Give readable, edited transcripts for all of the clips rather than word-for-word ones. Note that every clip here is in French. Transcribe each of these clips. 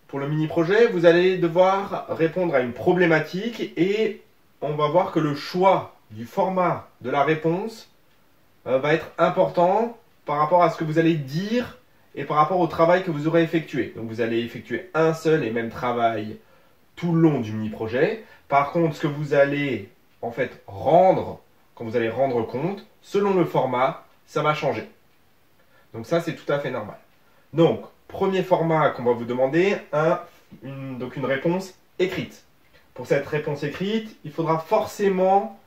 Pour le mini-projet, vous allez devoir répondre à une problématique et on va voir que le choix du format de la réponse va être important par rapport à ce que vous allez dire et par rapport au travail que vous aurez effectué. Donc vous allez effectuer un seul et même travail tout le long du mini-projet. Par contre, ce que vous allez en fait rendre, quand vous allez rendre compte, selon le format, ça va changer. Donc ça, c'est tout à fait normal. Donc, premier format qu'on va vous demander, une réponse écrite. Pour cette réponse écrite, il faudra forcément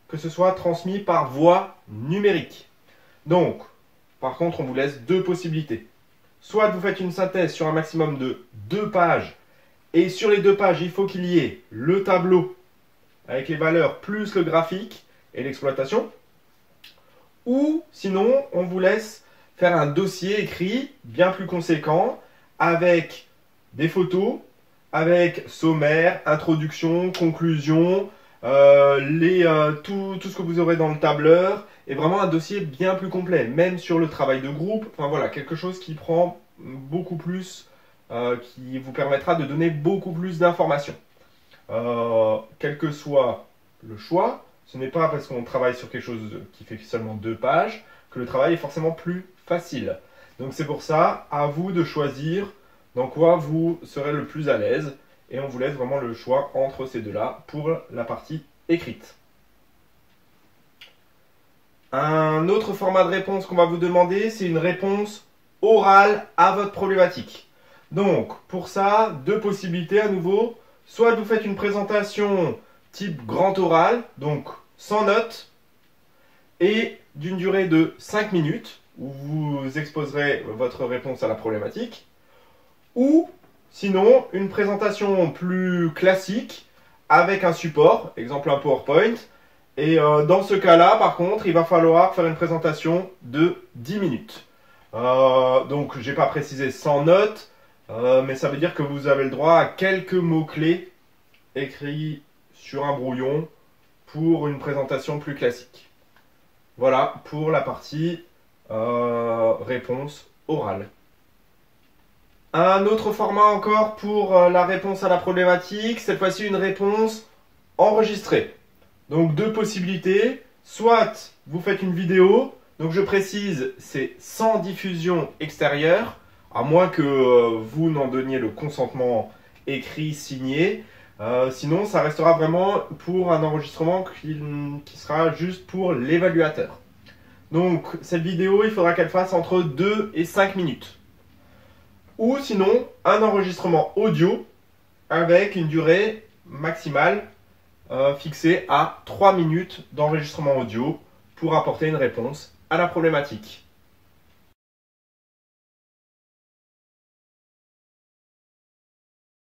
que ce soit transmis par voie numérique. Donc, par contre, on vous laisse deux possibilités. Soit vous faites une synthèse sur un maximum de 2 pages, et sur les 2 pages, il faut qu'il y ait le tableau avec les valeurs plus le graphique et l'exploitation. Ou sinon, on vous laisse faire un dossier écrit bien plus conséquent avec des photos, avec sommaire, introduction, conclusion, tout ce que vous aurez dans le tableur, et vraiment un dossier bien plus complet, même sur le travail de groupe. Enfin voilà, quelque chose qui prend beaucoup plus, qui vous permettra de donner beaucoup plus d'informations. Quel que soit le choix, ce n'est pas parce qu'on travaille sur quelque chose qui fait seulement 2 pages que le travail est forcément plus facile. Donc c'est pour ça, à vous de choisir dans quoi vous serez le plus à l'aise. Et on vous laisse vraiment le choix entre ces deux-là pour la partie écrite. Un autre format de réponse qu'on va vous demander, c'est une réponse orale à votre problématique. Donc, pour ça, 2 possibilités à nouveau. Soit vous faites une présentation type grand oral, donc sans notes, et d'une durée de 5 minutes, où vous exposerez votre réponse à la problématique. Ou sinon, une présentation plus classique avec un support, exemple un PowerPoint. Et dans ce cas-là, par contre, il va falloir faire une présentation de 10 minutes. Donc, je n'ai pas précisé sans notes, mais ça veut dire que vous avez le droit à quelques mots-clés écrits sur un brouillon pour une présentation plus classique. Voilà pour la partie réponse orale. Un autre format encore pour la réponse à la problématique, cette fois-ci une réponse enregistrée. Donc 2 possibilités, soit vous faites une vidéo, donc je précise c'est sans diffusion extérieure, à moins que vous n'en donniez le consentement écrit, signé, sinon ça restera vraiment pour un enregistrement qui sera juste pour l'évaluateur. Donc cette vidéo il faudra qu'elle fasse entre 2 et 5 minutes. Ou sinon, un enregistrement audio avec une durée maximale fixée à 3 minutes d'enregistrement audio pour apporter une réponse à la problématique.